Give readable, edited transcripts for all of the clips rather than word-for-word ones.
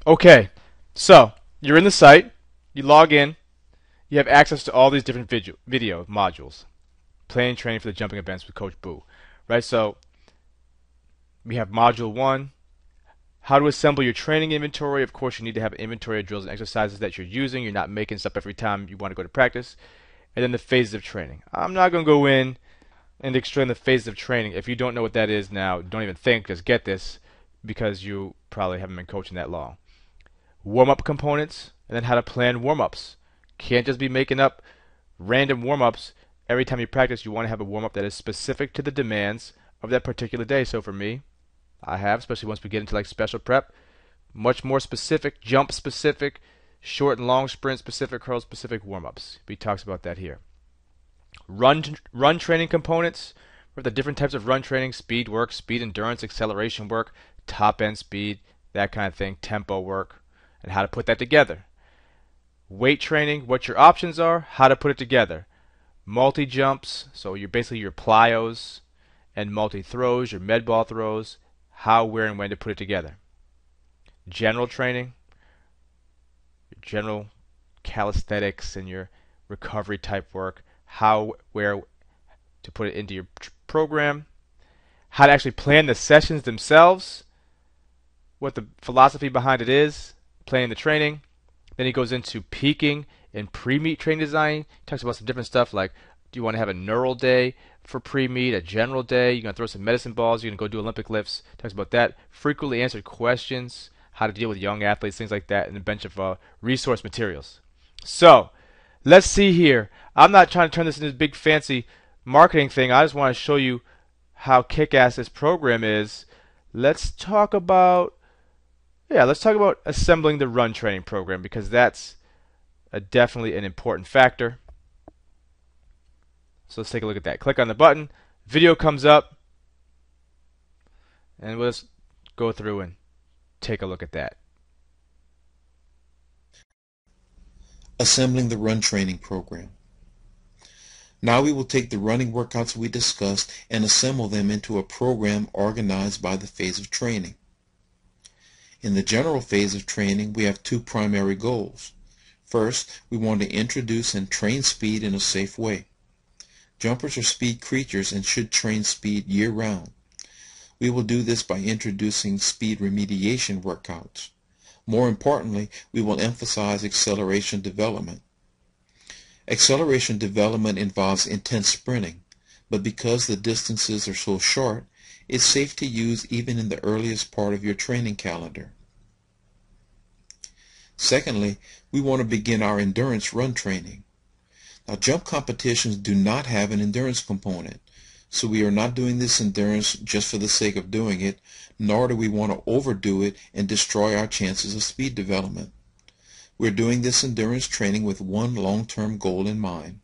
Okay, so you're in the site, you log in, you have access to all these different video modules. Planning training for the jumping events with Coach Boo. Right, so we have module 1, how to assemble your training inventory. Of course, you need to have an inventory of drills and exercises that you're using. You're not making stuff every time you want to go to practice. And then the phases of training. I'm not going to go in and explain the phases of training. If you don't know what that is now, don't even think, just get this, because you probably haven't been coaching that long. Warm-up components, and then how to plan warm-ups. Can't just be making up random warm-ups. Every time you practice, you want to have a warm-up that is specific to the demands of that particular day. So for me, I have, especially once we get into like special prep, much more specific, jump specific, short and long sprint specific, curl specific warm-ups. He talks about that here. Run training components, with the different types of run training: speed work, speed endurance, acceleration work, top end speed, that kind of thing, tempo work, and how to put that together. Weight training, what your options are, how to put it together. Multi jumps, so you're basically your plyos, and multi throws, your med ball throws, how, where, and when to put it together. General training, your general calisthenics and your recovery type work, how, where to put it into your program, how to actually plan the sessions themselves, what the philosophy behind it is, planning the training. Then he goes into peaking and pre-meet training design. He talks about some different stuff like, do you want to have a neural day for pre-meet, a general day? You're going to throw some medicine balls, you're going to go do Olympic lifts. Talks about that. Frequently answered questions, how to deal with young athletes, things like that, and a bunch of resource materials. So, let's see here. I'm not trying to turn this into a big fancy marketing thing. I just want to show you how kick-ass this program is. Let's talk about assembling the run training program, because that's definitely an important factor. So let's take a look at that. Click on the button, video comes up, and we'll just go through and take a look at that. Assembling the run training program. Now we will take the running workouts we discussed and assemble them into a program organized by the phase of training. In the general phase of training, we have two primary goals. First, we want to introduce and train speed in a safe way. Jumpers are speed creatures and should train speed year-round. We will do this by introducing speed remediation workouts. More importantly, we will emphasize acceleration development. Acceleration development involves intense sprinting, but because the distances are so short, it's safe to use even in the earliest part of your training calendar. Secondly, we want to begin our endurance run training. Now, jump competitions do not have an endurance component, so we are not doing this endurance just for the sake of doing it, nor do we want to overdo it and destroy our chances of speed development. We're doing this endurance training with one long-term goal in mind.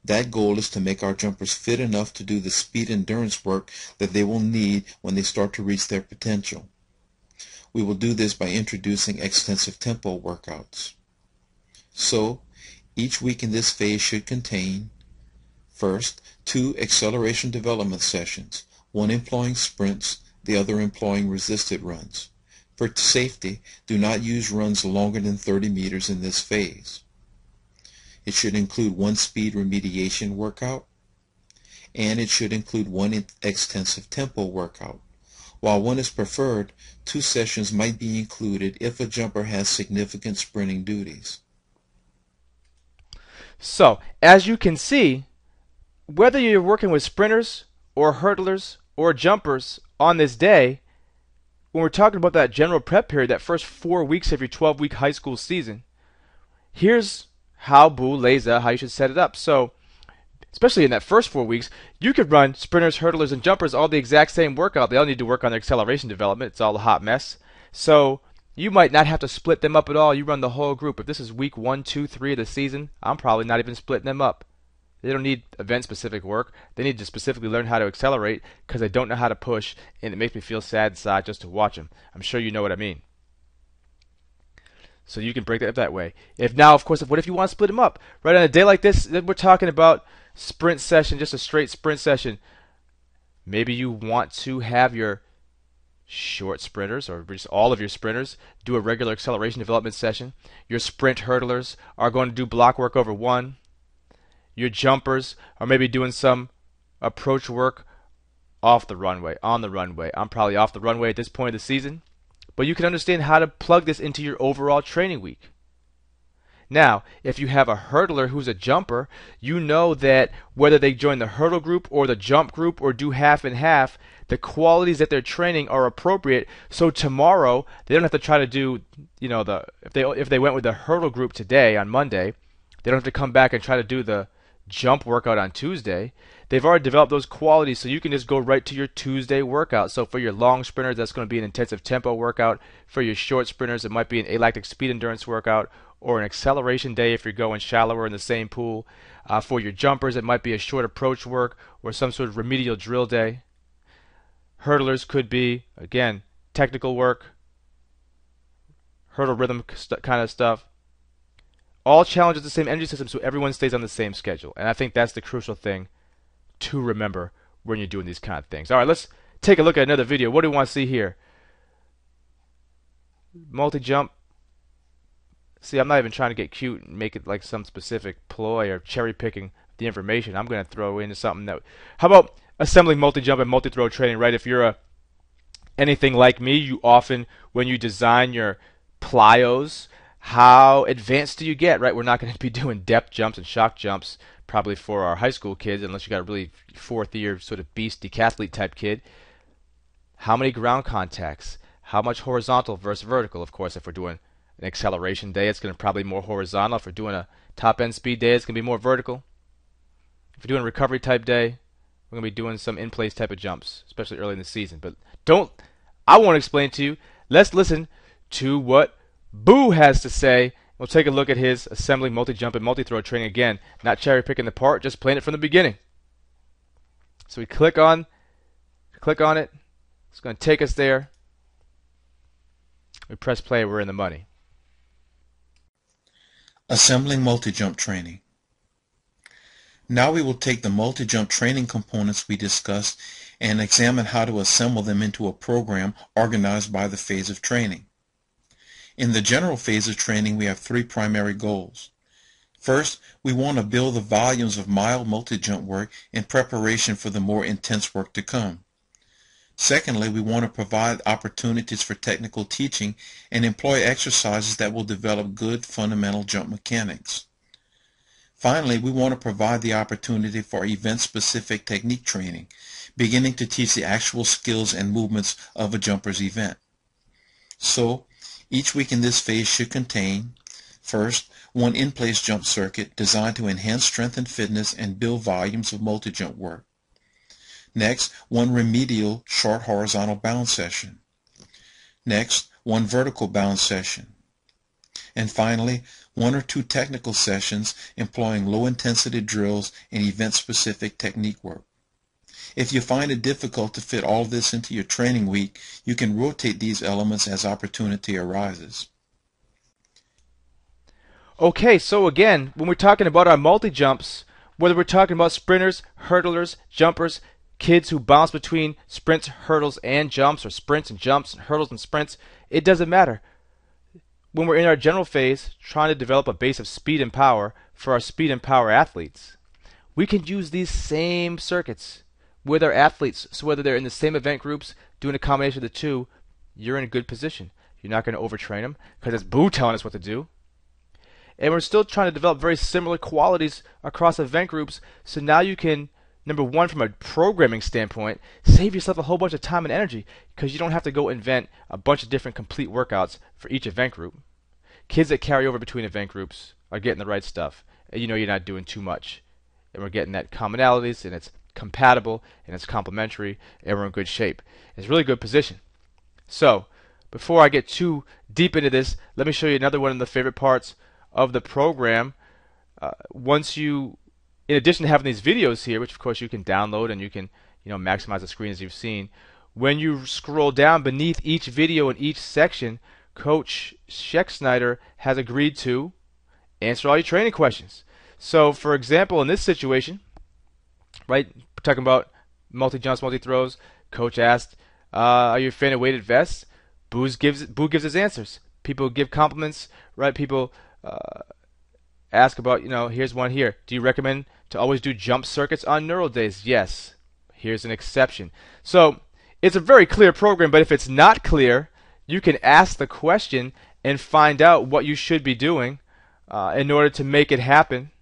That goal is to make our jumpers fit enough to do the speed endurance work that they will need when they start to reach their potential. We will do this by introducing extensive tempo workouts. So, each week in this phase should contain, first, 2 acceleration development sessions, one employing sprints, the other employing resisted runs. For safety, do not use runs longer than 30 meters in this phase. It should include one speed remediation workout, and it should include one extensive tempo workout. While one is preferred, 2 sessions might be included if a jumper has significant sprinting duties. So, as you can see, whether you're working with sprinters or hurdlers or jumpers on this day, when we're talking about that general prep period, that first 4 weeks of your 12-week high school season, here's how Boo lays out how you should set it up. So, especially in that first 4 weeks, you could run sprinters, hurdlers, and jumpers all the exact same workout. They all need to work on their acceleration development. It's all a hot mess. So, you might not have to split them up at all. You run the whole group. If this is week 1, 2, 3 of the season, I'm probably not even splitting them up. They don't need event-specific work. They need to specifically learn how to accelerate because they don't know how to push, and it makes me feel sad inside just to watch them. I'm sure you know what I mean. So you can break that up that way. What if you want to split them up? Right, on a day like this, we're talking about sprint session, just a straight sprint session. Maybe you want to have your short sprinters, or just all of your sprinters, do a regular acceleration development session. Your sprint hurdlers are going to do block work over one. Your jumpers are maybe doing some approach work off the runway, on the runway. I'm probably off the runway at this point of the season, but you can understand how to plug this into your overall training week. Now, if you have a hurdler who's a jumper, you know that whether they join the hurdle group or the jump group or do half and half, the qualities that they're training are appropriate. So tomorrow they don't have to try to do, if they went with the hurdle group today on Monday, they don't have to come back and try to do the jump workout on Tuesday. They've already developed those qualities, so you can just go right to your Tuesday workout. So for your long sprinters, that's going to be an intensive tempo workout. For your short sprinters, it might be an alactic speed endurance workout or an acceleration day if you're going shallower in the same pool. For your jumpers, it might be a short approach work or some sort of remedial drill day. Hurdlers could be, again, technical work, hurdle rhythm kind of stuff. All challenges the same energy system, so everyone stays on the same schedule. And I think that's the crucial thing to remember when you're doing these kind of things. All right, let's take a look at another video. What do we want to see here? Multi-jump. See, I'm not even trying to get cute and make it like some specific ploy or cherry picking the information. I'm going to throw into something that. How about assembling multi-jump and multi-throw training, right? If you're anything like me, you often, when you design your plyos, how advanced do you get, right? We're not going to be doing depth jumps and shock jumps probably for our high school kids, unless you got a really fourth year sort of beast decathlete type kid. How many ground contacts? How much horizontal versus vertical? Of course, if we're doing an acceleration day, it's going to probably be more horizontal. If we're doing a top end speed day, it's going to be more vertical. If we're doing a recovery type day, we're going to be doing some in place type of jumps, especially early in the season. But I won't explain to you. Let's listen to what Boo has to say. We'll take a look at his assembling multi-jump and multi-throw training again, not cherry picking the part, just playing it from the beginning. So we click on it. It's going to take us there. We press play. We're in the money. Assembling multi-jump training. Now we will take the multi-jump training components we discussed and examine how to assemble them into a program organized by the phase of training. In the general phase of training, we have three primary goals. First, we want to build the volumes of mild multi-jump work in preparation for the more intense work to come. Secondly, we want to provide opportunities for technical teaching and employ exercises that will develop good fundamental jump mechanics. Finally, we want to provide the opportunity for event-specific technique training, beginning to teach the actual skills and movements of a jumper's event. So, each week in this phase should contain, first, one in-place jump circuit designed to enhance strength and fitness and build volumes of multi-jump work. Next, one remedial short horizontal bounce session. Next, one vertical bounce session. And finally, one or two technical sessions employing low-intensity drills and event-specific technique work. If you find it difficult to fit all this into your training week, you can rotate these elements as opportunity arises. Okay, so again, when we're talking about our multi-jumps, whether we're talking about sprinters, hurdlers, jumpers, kids who bounce between sprints, hurdles, and jumps, or sprints and jumps, and hurdles and sprints, it doesn't matter. When we're in our general phase, trying to develop a base of speed and power for our speed and power athletes, we can use these same circuits with our athletes. So whether they're in the same event groups, doing a combination of the two, you're in a good position. You're not going to overtrain them because it's Boo telling us what to do. And we're still trying to develop very similar qualities across event groups. So now you can, number one, from a programming standpoint, save yourself a whole bunch of time and energy because you don't have to go invent a bunch of different complete workouts for each event group. Kids that carry over between event groups are getting the right stuff. And you know you're not doing too much. And we're getting that commonalities, and it's compatible, and it's complementary, and we're in good shape. It's a really good position. So, before I get too deep into this, let me show you another one of the favorite parts of the program. Once you, in addition to having these videos here, which of course you can download and you can maximize the screen as you've seen, when you scroll down beneath each video in each section, Coach Schexnayder has agreed to answer all your training questions. So, for example, in this situation, right, talking about multi-jumps, multi-throws, Coach asked, Are you a fan of weighted vests? Boo gives his answers. People give compliments, right? People ask about, here's one here. Do you recommend to always do jump circuits on neural days? Yes. Here's an exception. So it's a very clear program, but if it's not clear, you can ask the question and find out what you should be doing in order to make it happen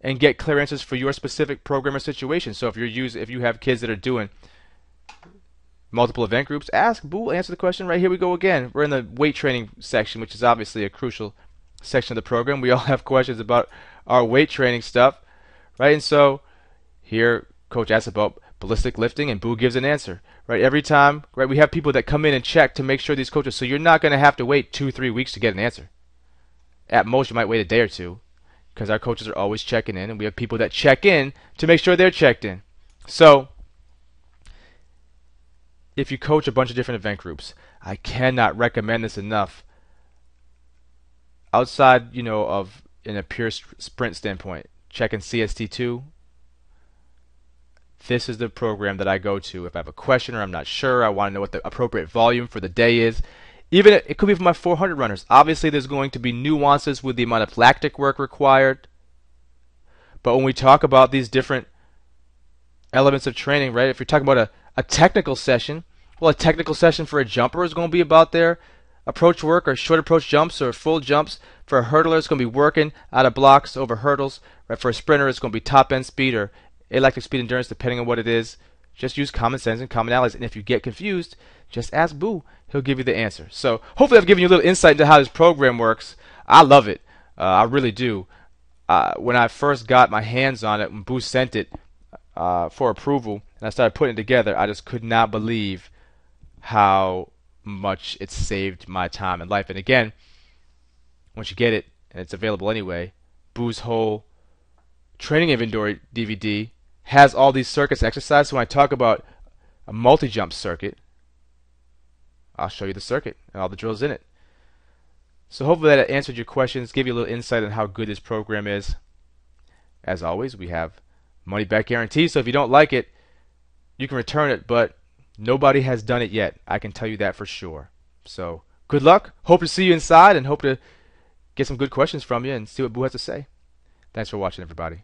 and get clear answers for your specific program or situation. So if you have kids that are doing multiple event groups, ask Boo, answer the question. Right, here we go again. We're in the weight training section, which is obviously a crucial section of the program. We all have questions about our weight training stuff, right? And so here coach asks about ballistic lifting and Boo gives an answer, right? Every time, right, we have people that come in and check to make sure these coaches, so you're not going to have to wait 2-3 weeks to get an answer. At most you might wait a day or two, because our coaches are always checking in, and we have people that check in to make sure they're checked in. So if you coach a bunch of different event groups, I cannot recommend this enough. Outside, of in a pure sprint standpoint, checking CST2, this is the program that I go to if I have a question or I'm not sure. I want to know what the appropriate volume for the day is. Even it could be for my 400 runners. Obviously, there's going to be nuances with the amount of lactic work required. But when we talk about these different elements of training, right? If you're talking about a technical session, well, a technical session for a jumper is going to be about their approach work or short approach jumps or full jumps. For a hurdler, it's going to be working out of blocks over hurdles. Right? For a sprinter, it's going to be top end speed or electric speed endurance, depending on what it is. Just use common sense and commonalities. And if you get confused, just ask Boo. He'll give you the answer. So hopefully I've given you a little insight into how this program works. I love it. I really do. When I first got my hands on it, when Boo sent it for approval, and I started putting it together, I just could not believe how much it saved my time and life. And again, once you get it, and it's available anyway, Boo's whole training inventory DVD has all these circuits and exercises. So when I talk about a multi-jump circuit, I'll show you the circuit and all the drills in it. So hopefully that answered your questions, gave you a little insight on how good this program is. As always, we have money back guarantee, so if you don't like it, you can return it, but nobody has done it yet. I can tell you that for sure. So good luck. Hope to see you inside and hope to get some good questions from you and see what Boo has to say. Thanks for watching, everybody.